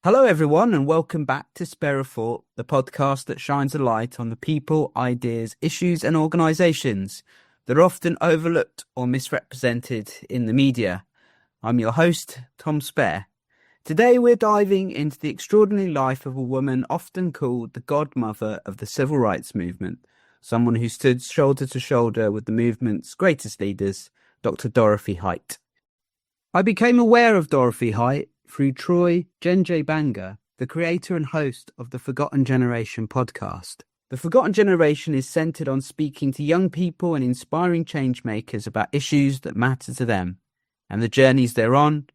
Hello, everyone, and welcome back to Spare a Thought, the podcast that shines a light on the people, ideas, issues, and organisations that are often overlooked or misrepresented in the media. I'm your host, Tom Spare. Today, we're diving into the extraordinary life of a woman often called the godmother of the civil rights movement, someone who stood shoulder to shoulder with the movement's greatest leaders, Dr Dorothy Height. I became aware of Dorothy Height through Njenje Mbanga, the creator and host of the Forgotten Generation podcast. The Forgotten Generation is centered on speaking to young people and inspiring change makers about issues that matter to them and the journeys they're on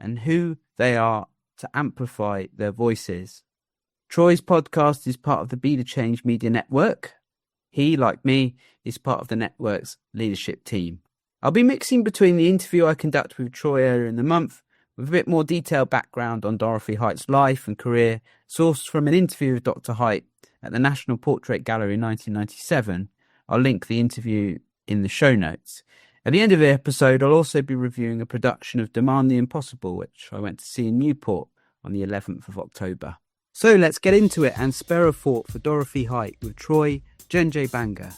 and who they are to amplify their voices. Troy's podcast is part of the Be the Change Media Network. He, like me, is part of the network's leadership team. I'll be mixing between the interview I conducted with Troy earlier in the month with a bit more detailed background on Dorothy Height's life and career, sourced from an interview with Dr Height at the National Portrait Gallery in 1997. I'll link the interview in the show notes. At the end of the episode, I'll also be reviewing a production of Demand the Impossible, which I went to see in Newport on the 11th of October. So let's get into it and spare a thought for Dorothy Height with Troy Njenje Mbanga.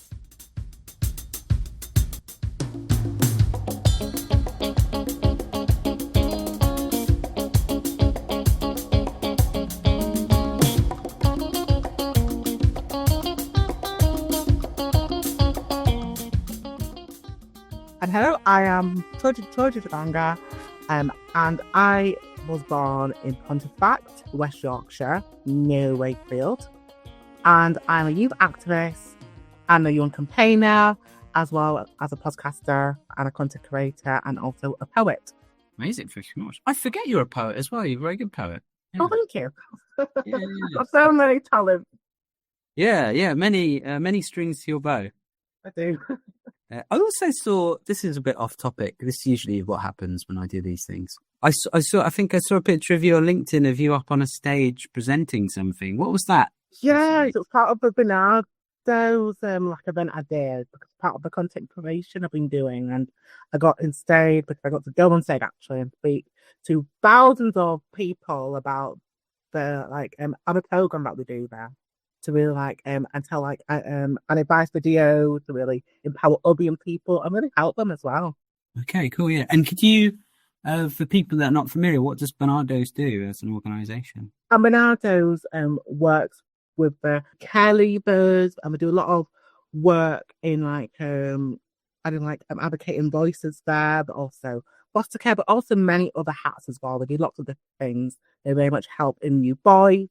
Hello, I am Dorothy Mbanga, and I was born in Pontefract, West Yorkshire, near Wakefield. And I'm a youth activist and a young campaigner, as well as a podcaster and a content creator, and also a poet. Amazing, thank you much. I forget you're a poet as well. You're a very good poet. Yeah. Oh, thank you. Yeah. Got so many talents. Yeah, many strings to your bow. I do. I also saw, this is a bit off topic, this is usually what happens when I do these things. I think I saw a picture of you on LinkedIn of you up on a stage presenting something. What was that? Yeah, it was part of the Bernardo's event I did, because part of the content creation I've been doing, and I got on stage because I got to go on stage actually and speak to thousands of people about the other program that we do there. To really and tell an advice video to really empower other young people and really help them as well. Okay, cool, yeah. And could you, for people that are not familiar, what does Bernardo's do as an organisation? And Bernardo's works with the care leavers, and we do a lot of work in advocating voices there, but also foster care, but also many other hats as well. They do lots of different things. They very much help in New Boys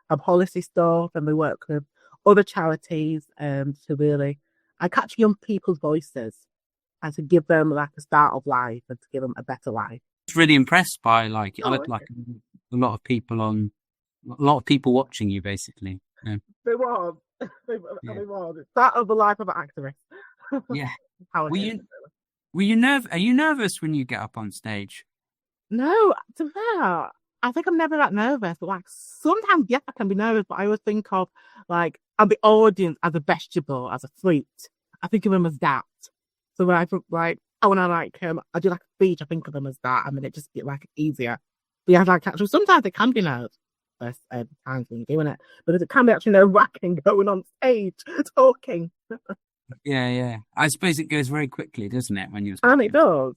and policy stuff, and we work with other charities to really catch young people's voices and to give them a start of life and to give them a better life. I was really impressed by a lot of people watching you basically. Yeah. They was. They was. It's that of the life of an activist. Yeah. Are you nervous when you get up on stage? No, to be fair, I think I'm never that nervous, but sometimes, yes, I can be nervous, but I always think of the audience as a vegetable, as a fruit. I think of them as that. So when I think I do a speech, I think of them as that, and then it just get easier. But yeah, actually, sometimes it can be nervous times when you're doing it, but it can be actually nerve-wracking going on stage talking. Yeah. I suppose it goes very quickly, doesn't it, when you're speaking? And it does.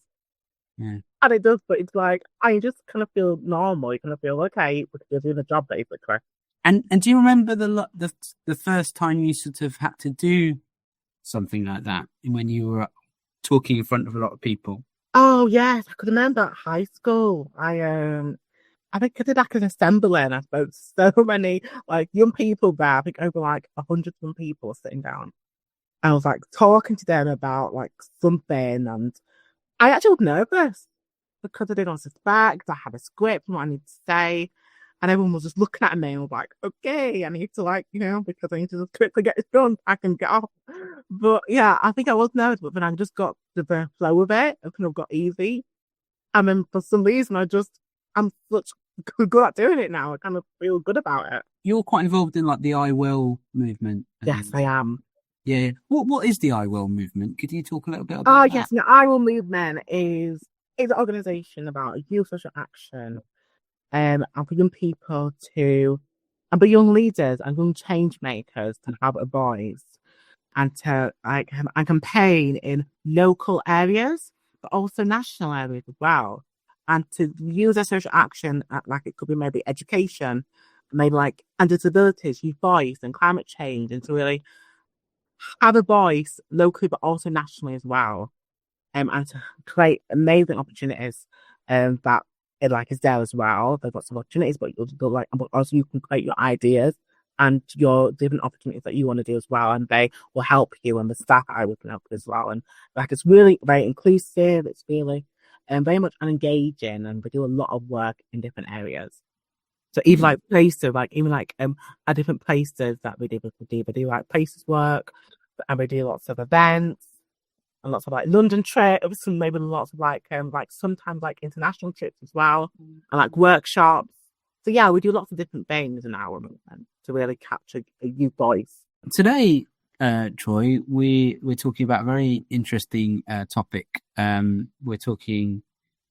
Yeah. And it does, but it's I just kind of feel normal. You kind of feel okay because you're doing a job basically. And do you remember the first time you sort of had to do something like that when you were talking in front of a lot of people? Oh yes, I could remember at high school. I think I did an assembly, and I spoke to so many young people there. I think over 100 young people sitting down. I was talking to them about something, and I actually was nervous because I didn't suspect. I had a script and what I need to say, and everyone was just looking at me and was okay, I need to because I need to just quickly get this done, I can get off. But yeah, I think I was nervous, but then I just got the flow of it. It kind of got easy. And then for some reason, I'm such good at doing it now. I kind of feel good about it. You're quite involved in the I Will movement. Yes, I am. Yeah. What is the I Will movement? Could you talk a little bit about that? Yes, the I Will movement is an organisation about youth social action. and for young people to, and for young leaders and young change makers to have a voice and to and campaign in local areas, but also national areas as well. And to use their social action at, like, it could be maybe education, maybe like and disabilities, youth voice and climate change, and to really have a voice locally but also nationally as well. And to create amazing opportunities that it like is there as well. There's lots of opportunities, but but also you can create your ideas and your different opportunities that you want to do as well, and they will help you, and the staff I will help as well. And like it's really very inclusive. It's really very much engaging, and we do a lot of work in different areas. So even like places, like even like at different places that we do like places work, and we do lots of events and lots of like London trips, and maybe lots of like sometimes like international trips as well, and like workshops. So yeah, we do lots of different things in our movement to really capture a youth voice. Today, Troy, we're talking about a very interesting topic. We're talking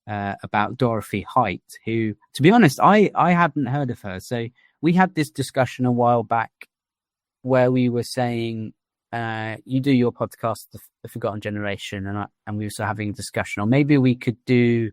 about Dorothy Height, who, to be honest, I hadn't heard of her. So we had this discussion a while back where we were saying, you do your podcast, The Forgotten Generation, and we were also having a discussion, or maybe we could do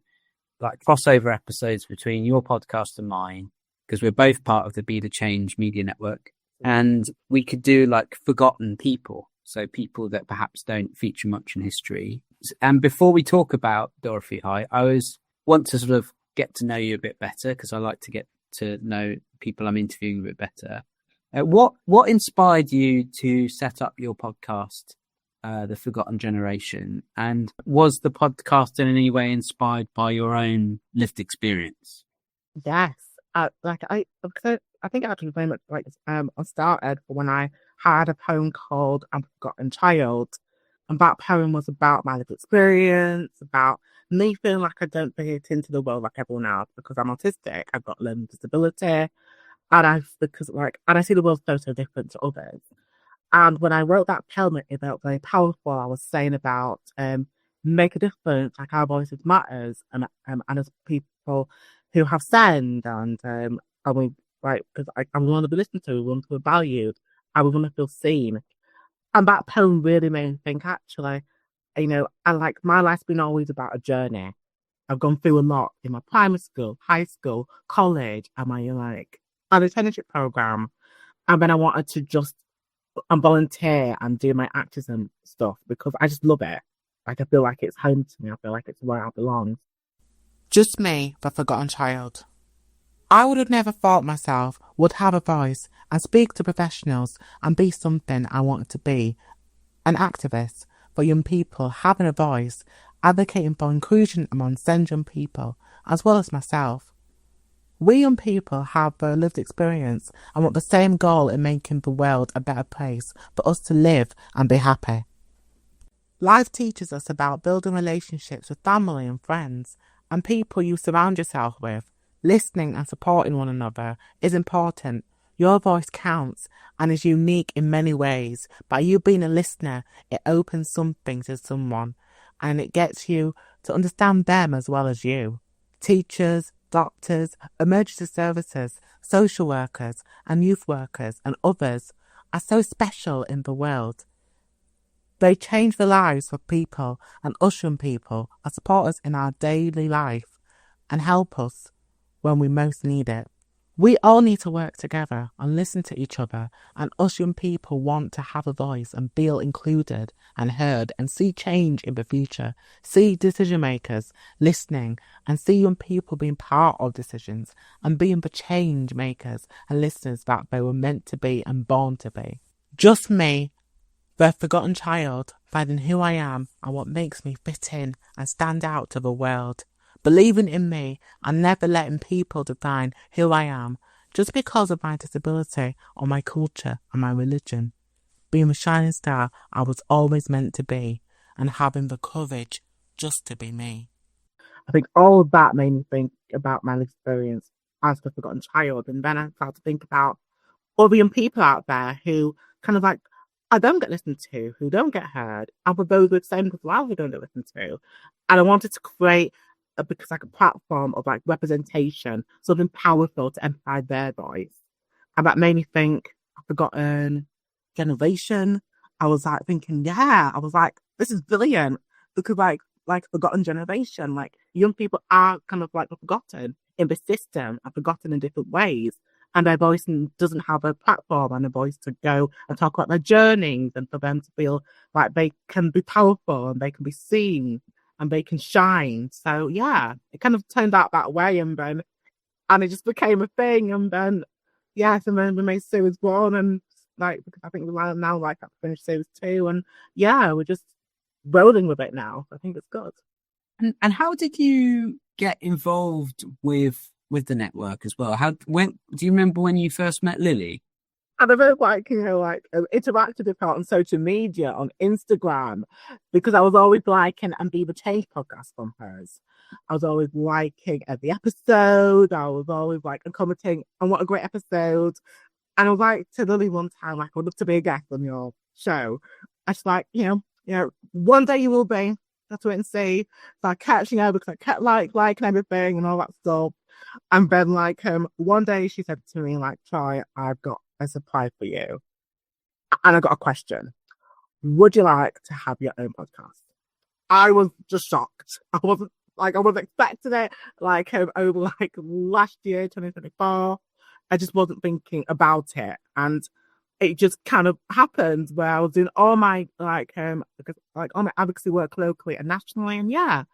like crossover episodes between your podcast and mine, because we're both part of the Be the Change media network, and we could do like forgotten people, so people that perhaps don't feature much in history. And before we talk about Dorothy Height, I want to sort of get to know you a bit better, because I like to get to know people I'm interviewing a bit better. What inspired you to set up your podcast, The Forgotten Generation? And was the podcast in any way inspired by your own lived experience? Yes, because I think actually very much like I started when I had a poem called "Unforgotten Child," and that poem was about my lived experience, about me feeling like I don't fit into the world like everyone else because I'm autistic. I've got learning disability, and I see the world so different to others. And when I wrote that poem, it felt very powerful. I was saying about make a difference, like our voices matters, and as people who have send, and we like because I want to be listened to, we want to be valued, and we want to feel seen. And that poem really made me think. Actually, and like my life's been always about a journey. I've gone through a lot in my primary school, high school, college, and my an apprenticeship program. And then I wanted to just volunteer and do my activism stuff because I just love it. Like I feel like it's home to me. I feel like it's where I belong. Just me, the forgotten child. I would have never thought myself would have a voice and speak to professionals and be something I wanted to be. An activist for young people having a voice, advocating for inclusion among young people, as well as myself. We young people have a lived experience and want the same goal in making the world a better place for us to live and be happy. Life teaches us about building relationships with family and friends and people you surround yourself with. Listening and supporting one another is important. Your voice counts and is unique in many ways. By you being a listener, it opens something to someone and it gets you to understand them as well as you. Teachers, doctors, emergency services, social workers and youth workers and others are so special in the world. They change the lives of people, and us young people are support us in our daily life and help us when we most need it. We all need to work together and listen to each other, and us young people want to have a voice and feel included and heard and see change in the future, see decision makers listening and see young people being part of decisions and being the change makers and listeners that they were meant to be and born to be. Just me, the forgotten child, finding who I am and what makes me fit in and stand out to the world. Believing in me and never letting people define who I am just because of my disability or my culture and my religion. Being the shining star I was always meant to be and having the courage just to be me. I think all of that made me think about my experience as the forgotten child, and then I started to think about other young people out there who kind of like I don't get listened to, who don't get heard, and for those with same as well who don't get listened to. And I wanted to create because like a platform of like representation, something powerful to amplify their voice. And that made me think, I've forgotten generation. I was like thinking, yeah, I was like, this is brilliant because like forgotten generation, like young people are kind of like forgotten in the system and forgotten in different ways. And their voice doesn't have a platform and a voice to go and talk about their journeys and for them to feel like they can be powerful and they can be seen and they can shine. So yeah, it kind of turned out that way and it just became a thing. And then yes, and then we made series one and like because I think we're now like at finished series two and yeah, we're just rolling with it now. I think it's good. And how did you get involved with the network as well? When do you remember when you first met Lily? And I've heard like, interacted with her on social media, on Instagram, because I was always liking and Be the Change podcast from hers. I was always liking every episode. I was always like and commenting on what a great episode. And I was like to Lily one time, like, I would love to be a guest on your show. I was like, one day you will be. That's what and see. So I kept, because I kept liking everything and all that stuff. And then one day she said to me, like, Troy, I've got a surprise for you. And I got a question. Would you like to have your own podcast? I was just shocked. I wasn't expecting it over last year, 2024. I just wasn't thinking about it. And it just kind of happened where I was doing all my all my advocacy work locally and nationally. And yeah,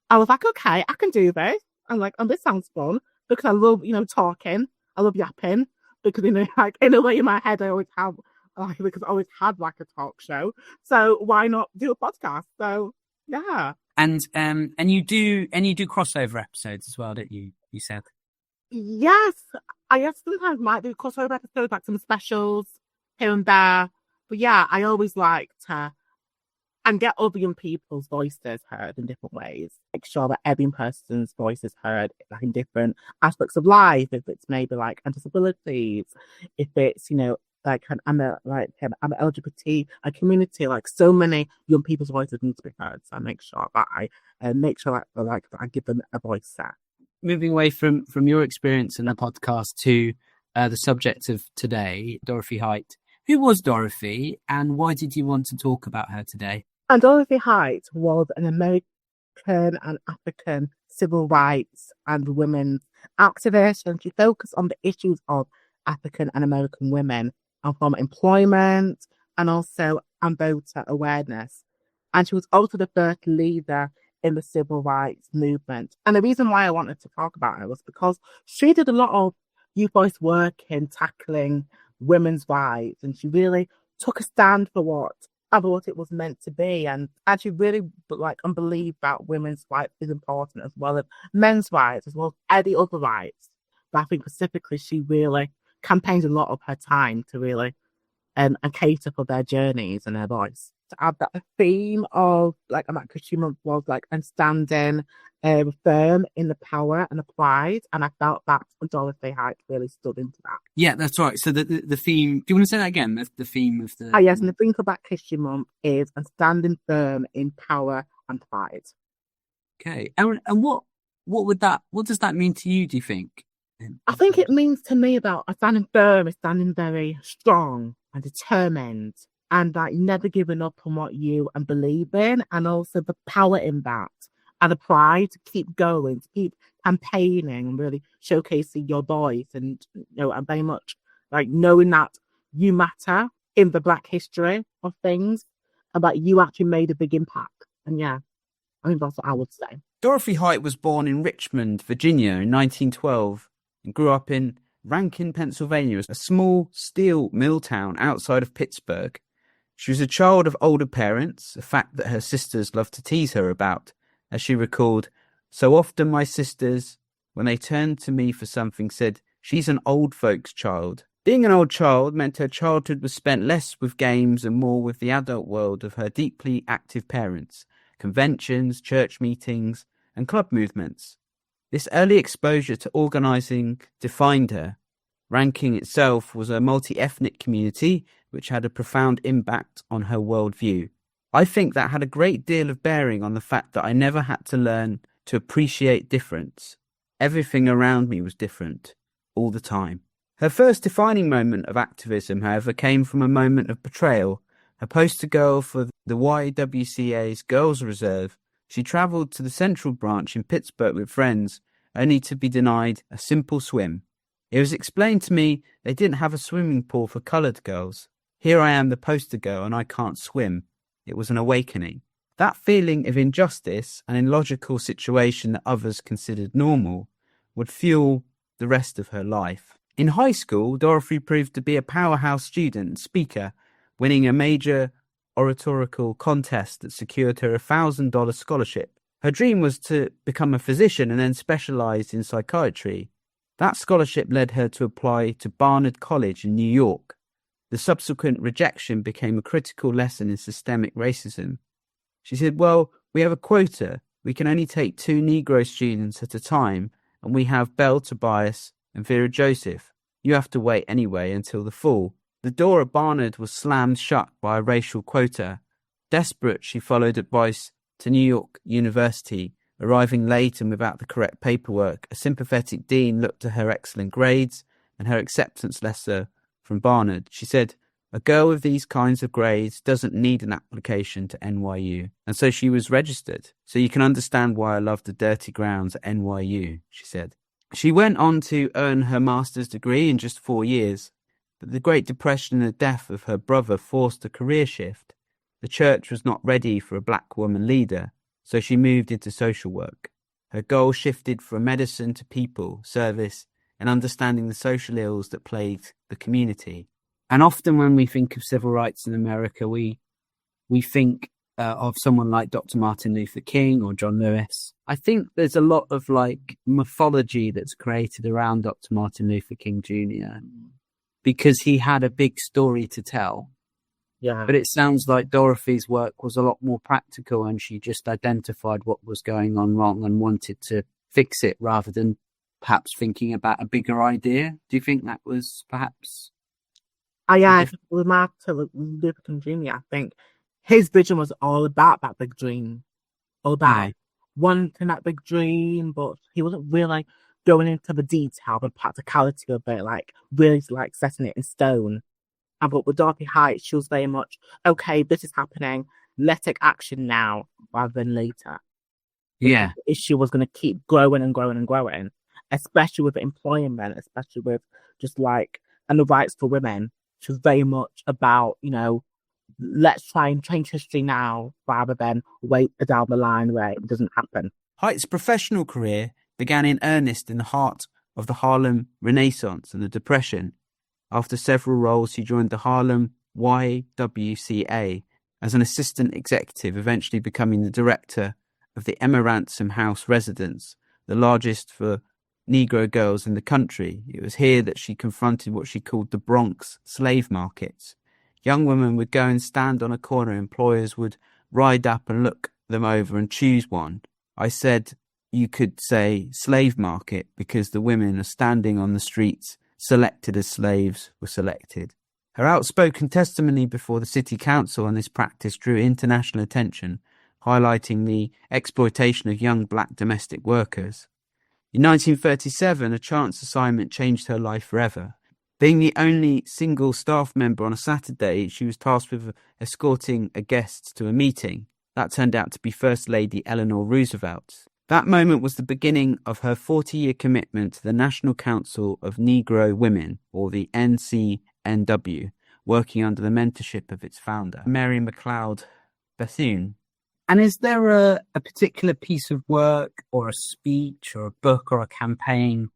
I was like, okay, I can do this. I'm like, this sounds fun because I love, talking. I love yapping because, like in a way in my head, I always have because I always had like a talk show. So why not do a podcast? So yeah. And you do crossover episodes as well, don't you? You said. Yes, I sometimes might do crossover episodes, like some specials here and there. But yeah, I always like to and get other young people's voices heard in different ways. Make sure that every person's voice is heard like in different aspects of life. If it's maybe like disabilities, if it's I'm an LGBT community, like so many young people's voices need to be heard. So I make sure that I give them a voice there. Moving away from your experience in the podcast to the subject of today, Dorothy Height. Who was Dorothy and why did you want to talk about her today? And Dorothy Height was an American and African civil rights and women's activist, and she focused on the issues of African and American women and from employment and also voter awareness. And she was also the first leader in the civil rights movement. And the reason why I wanted to talk about her was because she did a lot of youth voice work in tackling women's rights, and she really took a stand for what it was meant to be, and actually really believe that women's rights is important as well as men's rights, as well as any other rights. But I think specifically she really campaigned a lot of her time to really and cater for their journeys and their voice. To add that the theme of History Month was and standing firm in the power and the pride, and I felt that Dorothy Height really stood into that. Yeah, that's right. So the theme. Do you want to say that again? The theme of the. Yes, and the theme for Black History Month is standing firm in power and pride. Okay, and what does that mean to you? Do you think? I think it means to me about standing firm is standing very strong and determined, and never giving up on what you believe in, and also the power in that, and the pride to keep going, to keep campaigning and really showcasing your voice, and and very much knowing that you matter in the Black history of things, and that you actually made a big impact. And yeah, I think that's what I would say. Dorothy Height was born in Richmond, Virginia in 1912 and grew up in Rankin, Pennsylvania, a small steel mill town outside of Pittsburgh. She was a child of older parents, a fact that her sisters loved to tease her about. As she recalled, so often my sisters, when they turned to me for something, said, she's an old folks' child. Being an old child meant her childhood was spent less with games and more with the adult world of her deeply active parents, conventions, church meetings, and club movements. This early exposure to organising defined her. Rankin itself was a multi-ethnic community which had a profound impact on her worldview. I think that had a great deal of bearing on the fact that I never had to learn to appreciate difference. Everything around me was different, all the time. Her first defining moment of activism, however, came from a moment of betrayal. A poster girl for the YWCA's Girls' Reserve, she travelled to the Central Branch in Pittsburgh with friends, only to be denied a simple swim. It was explained to me they didn't have a swimming pool for coloured girls. Here I am, the poster girl, and I can't swim. It was an awakening. That feeling of injustice, an illogical situation that others considered normal, would fuel the rest of her life. In high school, Dorothy proved to be a powerhouse student and speaker, winning a major oratorical contest that secured her a $1,000 scholarship. Her dream was to become a physician and then specialise in psychiatry. That scholarship led her to apply to Barnard College in New York. The subsequent rejection became a critical lesson in systemic racism. She said, well, we have a quota. We can only take 2 Negro students at a time, and we have Belle Tobias and Vera Joseph. You have to wait anyway until the fall. The door at Barnard was slammed shut by a racial quota. Desperate, she followed advice to New York University. Arriving late and without the correct paperwork, a sympathetic dean looked at her excellent grades and her acceptance letter from Barnard. She said, a girl with these kinds of grades doesn't need an application to NYU. And so she was registered. So you can understand why I love the dirty grounds at NYU, she said. She went on to earn her master's degree in just 4 years. But the Great Depression and the death of her brother forced a career shift. The church was not ready for a black woman leader, so she moved into social work. Her goal shifted from medicine to people, service, and understanding the social ills that plagued the community. And often when we think of civil rights in America, we think of someone like Dr. Martin Luther King or John Lewis. I think there's a lot of mythology that's created around Dr. Martin Luther King Jr. because he had a big story to tell. Yeah. But it sounds like Dorothy's work was a lot more practical, and she just identified what was going on wrong and wanted to fix it rather than perhaps thinking about a bigger idea. Do you think that was perhaps... With Martin Luther King Jr., I think his vision was all about that big dream. All about wanting that big dream, but he wasn't really going into the detail, the practicality of it, really setting it in stone. But with Dorothy Height, she was very much, okay, this is happening, let's take action now rather than later. Yeah. The issue was going to keep growing and growing and growing, especially with employment, especially with and the rights for women. She was very much about, let's try and change history now rather than wait down the line where it doesn't happen. Height's professional career began in earnest in the heart of the Harlem Renaissance and the Depression. After several roles, she joined the Harlem YWCA as an assistant executive, eventually becoming the director of the Emma Ransom House Residence, the largest for Negro girls in the country. It was here that she confronted what she called the Bronx slave markets. Young women would go and stand on a corner. Employers would ride up and look them over and choose one. I said you could say slave market because the women are standing on the streets, selected as slaves were selected. Her outspoken testimony before the city council on this practice drew international attention, highlighting the exploitation of young black domestic workers. In 1937, a chance assignment changed her life forever. Being the only single staff member on a Saturday, she was tasked with escorting a guest to a meeting. That turned out to be First Lady Eleanor Roosevelt. That moment was the beginning of her 40-year commitment to the National Council of Negro Women, or the NCNW, working under the mentorship of its founder, Mary McLeod Bethune. And is there a particular piece of work or a speech or a book or a campaign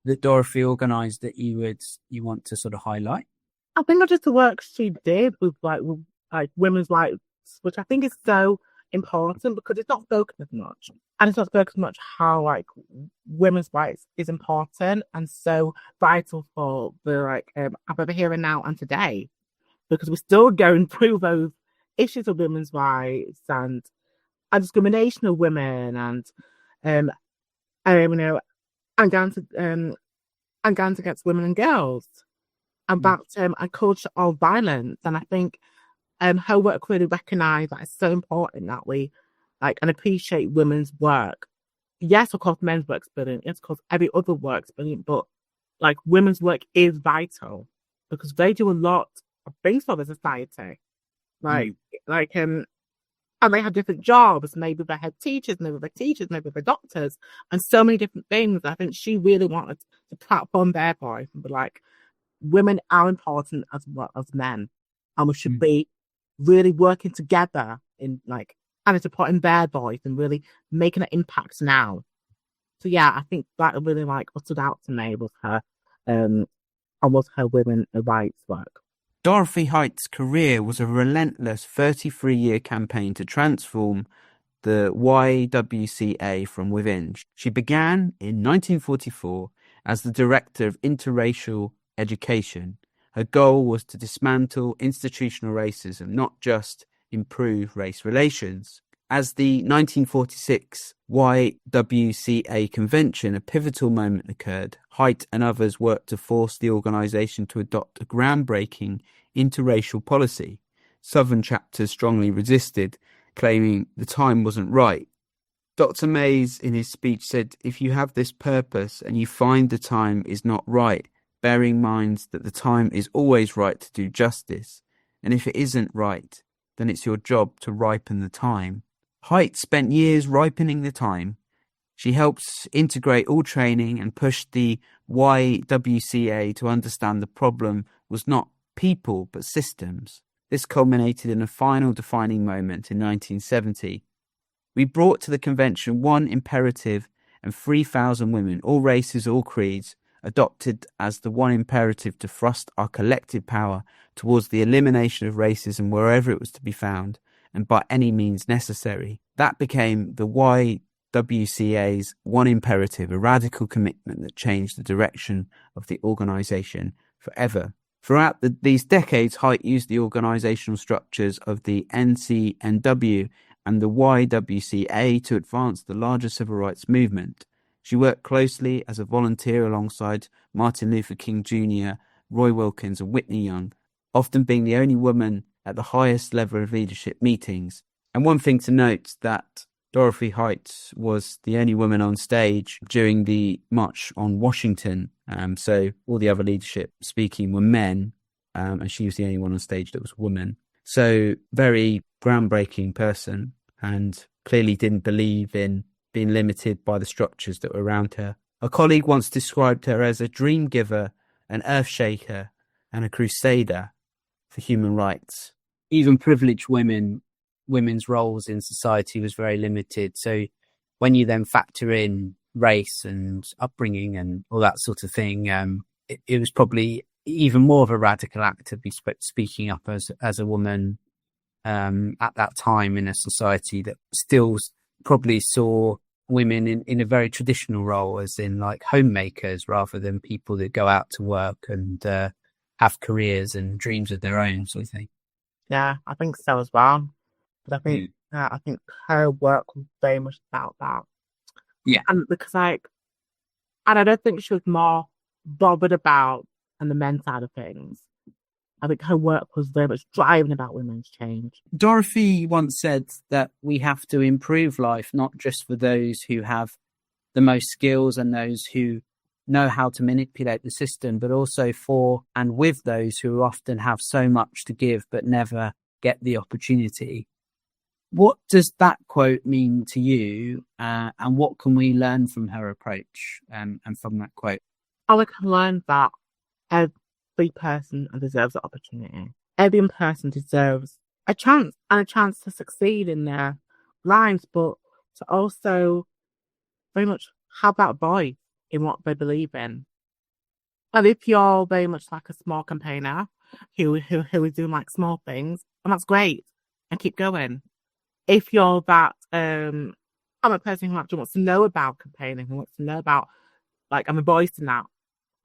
that Dorothy organised that you want to sort of highlight? I think just the work she did with women's rights, which I think is so important because it's not spoken as much. And it's not spoken as much how women's rights is important and so vital for the over here and now and today. Because we're still going through those issues of women's rights and discrimination of women and guns against women and girls, about a culture of violence. And I think her work really recognised that it's so important that we and appreciate women's work yes, of course, men's work's brilliant. Yes, of course, every other work's brilliant. But like women's work is vital because they do a lot of things for the society. Like, like, and they have different jobs. Maybe they're head teachers, maybe they're doctors, and so many different things. I think she really wanted to platform their voice and be like, women are important as well as men, and we should be really working together in like and supporting their voice and really making an impact now. So yeah, I think that really like what stood out to me was her and was her women rights work. Dorothy Height's career was a relentless 33-year campaign to transform the YWCA from within. She began in 1944 as the Director of Interracial Education. Her goal was to dismantle institutional racism, not just improve race relations. As the 1946 YWCA convention, a pivotal moment occurred. Height and others worked to force the organisation to adopt a groundbreaking interracial policy. Southern chapters strongly resisted, claiming the time wasn't right. Dr. Mays, in his speech, said, "If you have this purpose and you find the time is not right, bear in mind that the time is always right to do justice. And if it isn't right, then it's your job to ripen the time." Height spent years ripening the time. She helped integrate all training and pushed the YWCA to understand the problem was not people but systems. This culminated in a final defining moment in 1970. We brought to the convention one imperative, and 3,000 women, all races, all creeds, adopted as the one imperative to thrust our collective power towards the elimination of racism wherever it was to be found, and by any means necessary. That became the YWCA's one imperative, a radical commitment that changed the direction of the organisation forever. Throughout these decades, Height used the organisational structures of the NCNW and the YWCA to advance the larger civil rights movement. She worked closely as a volunteer alongside Martin Luther King Jr., Roy Wilkins and Whitney Young, often being the only woman at the highest level of leadership meetings. And one thing to note that Dorothy Height was the only woman on stage during the March on Washington. So all the other leadership speaking were men, and she was the only one on stage that was a woman. So very groundbreaking person, and clearly didn't believe in being limited by the structures that were around her. A colleague once described her as a dream giver, an earth shaker, and a crusader for human rights. Even privileged women's roles in society was very limited. So when you then factor in race and upbringing and all that sort of thing, it was probably even more of a radical act to be speaking up as a woman at that time in a society that still probably saw women in a very traditional role, as in like homemakers rather than people that go out to work and have careers and dreams of their own, sort of thing. Yeah, I think so as well. But I think her work was very much about that. Yeah, and because and I don't think she was more bothered about and the men's side of things. I think her work was very much driving about women's change. Dorothy once said that we have to improve life, not just for those who have the most skills and those who know how to manipulate the system, but also for and with those who often have so much to give but never get the opportunity. What does that quote mean to you, and what can we learn from her approach and from that quote? I can learn that every person deserves an opportunity. Every person deserves a chance to succeed in their lives, but to also very much have that voice in what they believe in. And if you're very much like a small campaigner who is doing like small things, and that's great, and keep going. If you're that, I'm a person who actually wants to know about campaigning, who wants to know about, like, I'm a voice in that,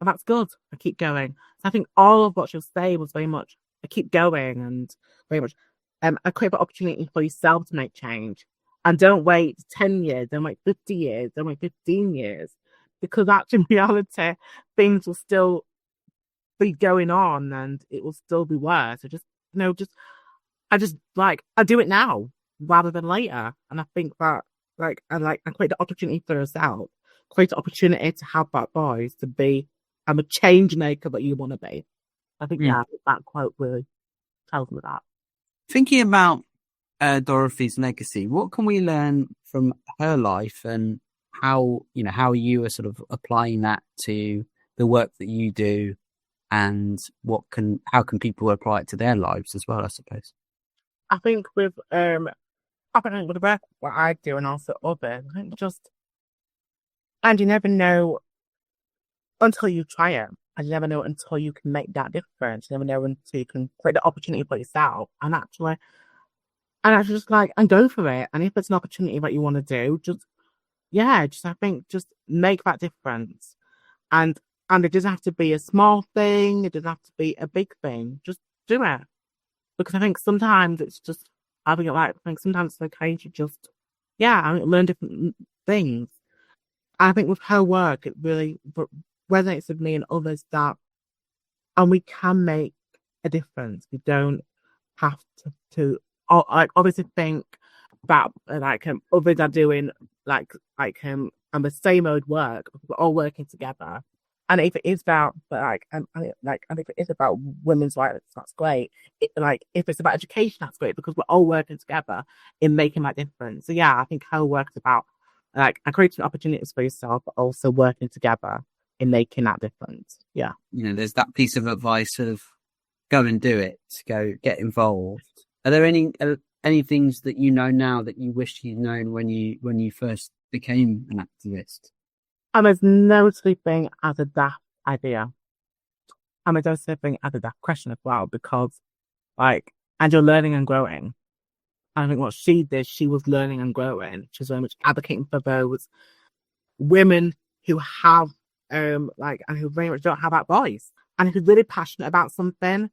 and that's good. I keep going. So I think all of what she'll say was very much, I keep going, and very much, a create an opportunity for yourself to make change. And don't wait 10 years, don't wait 50 years, don't wait 15 years, because actually in reality, things will still be going on and it will still be worse. So I do it now rather than later. And I think that and create the opportunity for yourself, create the opportunity to have that voice to be a change maker that you want to be. I think that quote really tells me that. Thinking about Dorothy's legacy, what can we learn from her life, and how you are sort of applying that to the work that you do, and how can people apply it to their lives as well, I suppose? I think with the work what I do and also others, I think and you never know until you try it. And you never know until you can make that difference. You never know until you can create the opportunity for yourself and actually just and go for it. And if it's an opportunity that you want to do, I think just make that difference. And it doesn't have to be a small thing, it doesn't have to be a big thing. Just do it. Because I think sometimes it's just I think sometimes it's okay to just learn different things. I think with her work it really resonates with me and others and we can make a difference. We don't have to obviously think that others are doing and the same old work. We're all working together, and if it is about and if it is about women's rights, that's great. If it's about education, that's great because we're all working together in making that difference. So I think her work is about creating opportunities for yourself, but also working together in making that difference. Yeah. There's that piece of advice of go and do it, go get involved. Are there any things that you know now that you wish you'd known when you first became an activist? And there's no such thing as a daft idea. And there's no such thing as a daft question as well, because and you're learning and growing. And I think what she did, she was learning and growing. She was very much advocating for those women who have and who very much don't have that voice, and who's really passionate about something,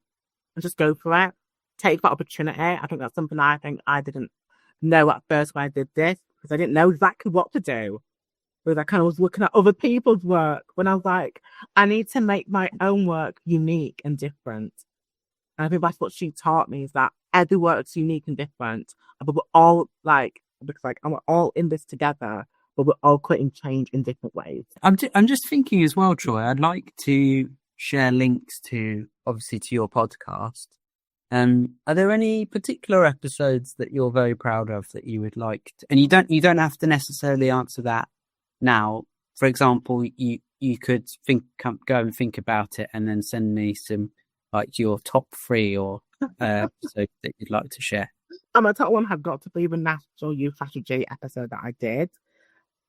and just go for it. Take that opportunity. I think that's something I think I didn't know at first when I did this, because I didn't know exactly what to do. Because I kind of was looking at other people's work when I was like, I need to make my own work unique and different. And I think that's what she taught me, is that every work's unique and different, but we're all and we're all in this together, but we're all creating change in different ways. I'm just thinking as well, Troy, I'd like to share links to your podcast. Are there any particular episodes that you're very proud of that you would like to, and you don't have to necessarily answer that now. For example, you could go and think about it and then send me some your top 3 or episodes that you'd like to share. And my top one had got to be the National Youth Strategy episode that I did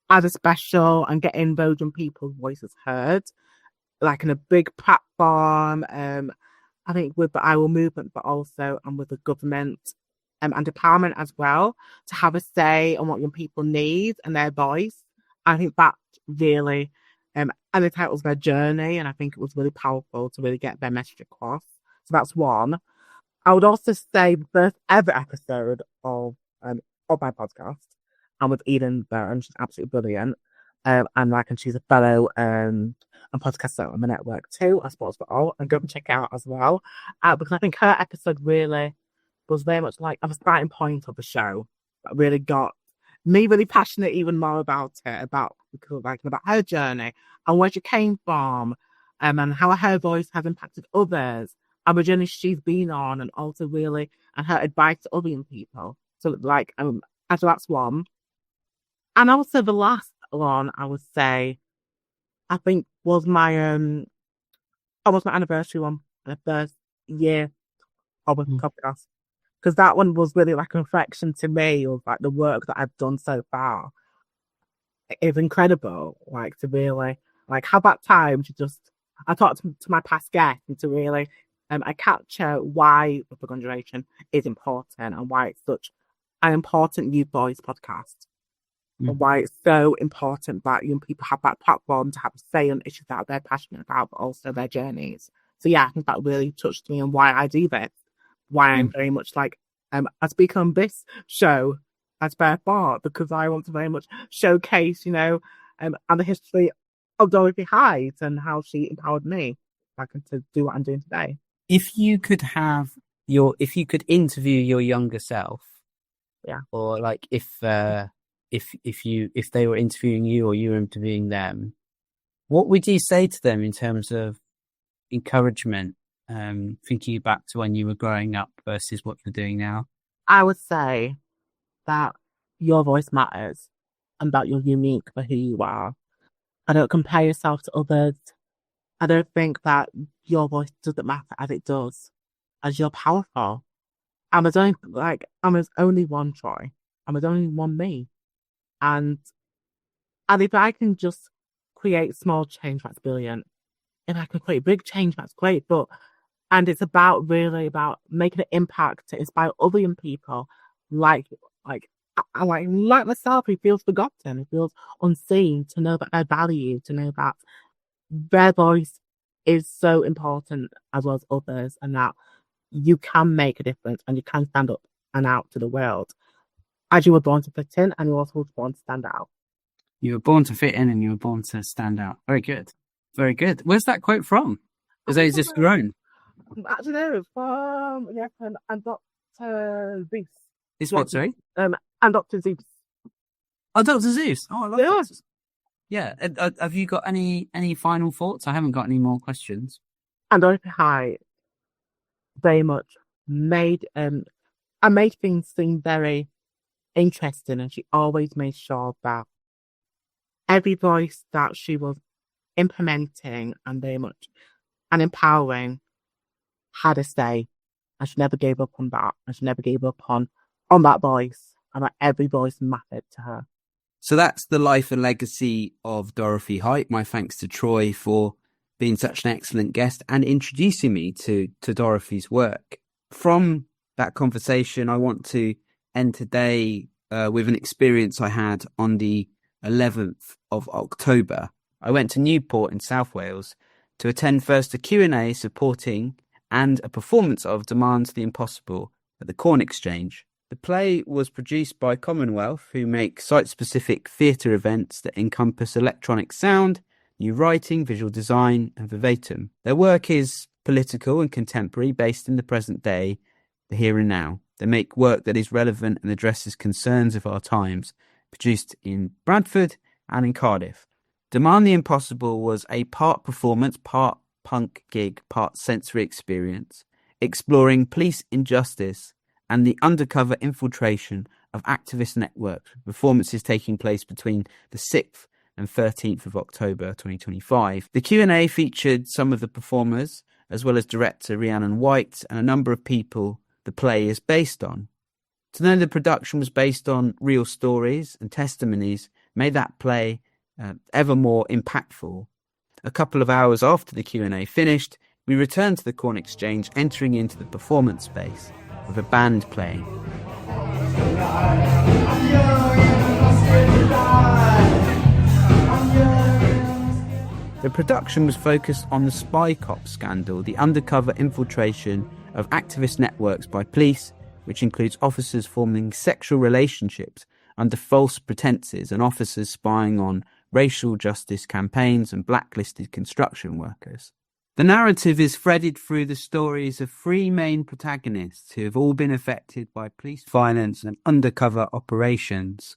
as a special, and getting those young people's voices heard, in a big platform. I think with the I Will movement, but also with the government and empowerment as well, to have a say on what young people need and their voice. I think that really, and the title's their journey, and I think it was really powerful to really get their message across. So that's one. I would also say the first ever episode of my podcast, and with Eden Byrne, she's absolutely brilliant. And she's a fellow podcaster on the network too, I suppose, for all, and go and check out as well. Because I think her episode really was very much a starting point of the show that really got me really passionate even more about it, about her journey and where she came from, and how her voice has impacted others, and the journey she's been on, and also really and her advice to other young people. So so that's one. And also the last one, I would say, I think was my almost my anniversary one, the first year of the podcast. Because that one was really a reflection to me of the work that I've done so far. It's incredible, to really have that time to just I talked to my past guests and to really I capture why the generation is important and why it's such an important youth voice podcast. And why it's so important that young people have that platform to have a say on issues that they're passionate about, but also their journeys. So I think that really touched me, and why I do this, why I'm very much I speak on this show as Fair Thought, because I want to very much showcase, and the history of Dorothy Height and how she empowered me, to do what I'm doing today. If you could interview your younger self, or if if they were interviewing you or you were interviewing them, what would you say to them in terms of encouragement, thinking back to when you were growing up versus what you're doing now? I would say that your voice matters and that you're unique for who you are. I don't compare yourself to others. I don't think that your voice doesn't matter as it does, as you're powerful. I'm as only one Troy. I'm as only one me. And and if I can just create small change, that's brilliant. If I can create big change, that's great. And it's really about making an impact to inspire other young people like like like myself who feels forgotten, who feels unseen, to know that they're valued, to know that their voice is so important as well as others, and that you can make a difference and you can stand up and out to the world. As you were born to fit in, and you also were born to stand out. You were born to fit in and you were born to stand out. Very good. Very good. Where's that quote from? Is it just your own? Actually, no, from and Dr. Zeus. It's what, sorry? And Dr. Zeus. Oh, Dr. Zeus. Oh, I love Yeah. that. Yeah. Have you got any final thoughts? I haven't got any more questions. And Dorothy Height very much made things seem very interesting, and she always made sure that every voice that she was implementing and very much and empowering had a say, and she never gave up on that, and she never gave up on that voice, and that every voice mattered to her. So that's the life and legacy of Dorothy Height. My thanks to Troy for being such an excellent guest and introducing me to Dorothy's work. From that conversation, I want to end today with an experience I had on the 11th of October. I went to Newport in South Wales to attend first a Q&A supporting and a performance of Demand the Impossible at the Corn Exchange. The play was produced by Commonwealth, who make site-specific theatre events that encompass electronic sound, new writing, visual design and verbatim. Their work is political and contemporary, based in the present day, the here and now. They make work that is relevant and addresses concerns of our times, produced in Bradford and in Cardiff. Demand the Impossible was a part performance, part punk gig, part sensory experience, exploring police injustice and the undercover infiltration of activist networks, with performances taking place between the 6th and 13th of October 2025. The Q&A featured some of the performers, as well as director Rhiannon White and a number of people the play is based on. To know the production was based on real stories and testimonies made that play ever more impactful. A couple of hours after the Q&A finished, we returned to the Corn Exchange, entering into the performance space with a band playing. The production was focused on the spy cop scandal, the undercover infiltration of activist networks by police, which includes officers forming sexual relationships under false pretenses and officers spying on racial justice campaigns and blacklisted construction workers. The narrative is threaded through the stories of three main protagonists who have all been affected by police violence and undercover operations.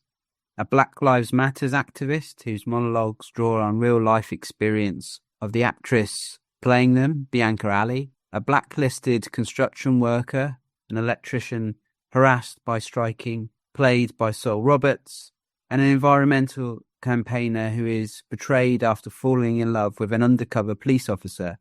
A Black Lives Matter activist whose monologues draw on real-life experience of the actress playing them, Bianca Ali. A blacklisted construction worker, an electrician harassed by striking, played by Sol Roberts. And an environmental campaigner who is betrayed after falling in love with an undercover police officer,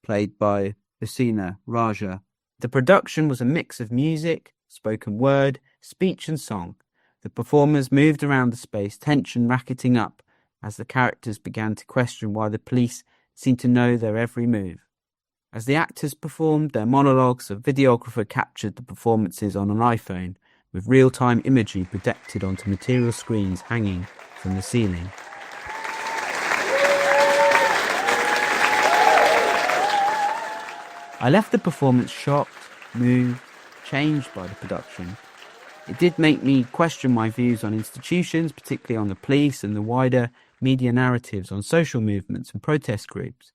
played by Husina Raja. The production was a mix of music, spoken word, speech and song. The performers moved around the space, tension racketing up as the characters began to question why the police seemed to know their every move. As the actors performed their monologues, a videographer captured the performances on an iPhone with real-time imagery projected onto material screens hanging from the ceiling. I left the performance shocked, moved, changed by the production. It did make me question my views on institutions, particularly on the police and the wider media narratives on social movements and protest groups.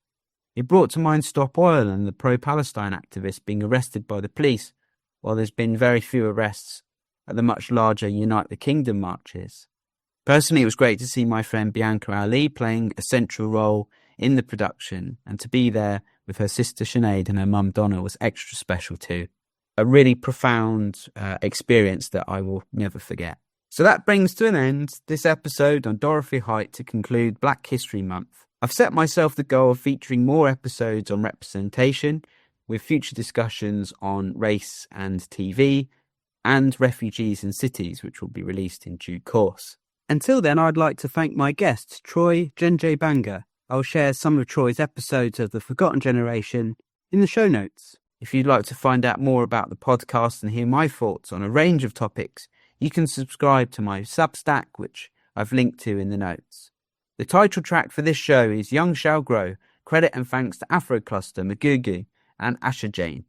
It brought to mind Stop Oil and the pro-Palestine activists being arrested by the police, while there's been very few arrests at the much larger Unite the Kingdom marches. Personally, it was great to see my friend Bianca Ali playing a central role in the production, and to be there with her sister Sinead and her mum Donna was extra special too. A really profound experience that I will never forget. So that brings to an end this episode on Dorothy Height to conclude Black History Month. I've set myself the goal of featuring more episodes on representation, with future discussions on race and TV, and refugees in cities, which will be released in due course. Until then, I'd like to thank my guest, Troy Njenje Mbanga. I'll share some of Troy's episodes of The Forgotten Generation in the show notes. If you'd like to find out more about the podcast and hear my thoughts on a range of topics, you can subscribe to my Substack, which I've linked to in the notes. The title track for this show is Young Shall Grow, credit and thanks to Afro Cluster, Magugu and Asha Jane.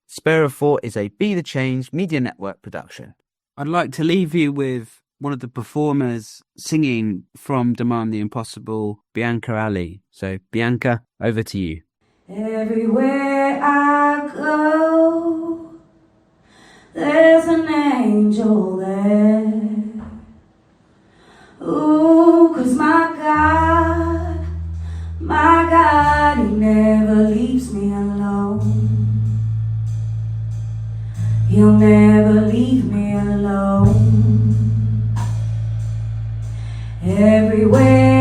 Spare a Thought is a Be the Change Media Network production. I'd like to leave you with one of the performers singing from Demand the Impossible, Bianca Ali. So, Bianca, over to you. Everywhere I go, there's an angel there. Ooh, 'cause my God, He never leaves me alone. He'll never leave me alone. Everywhere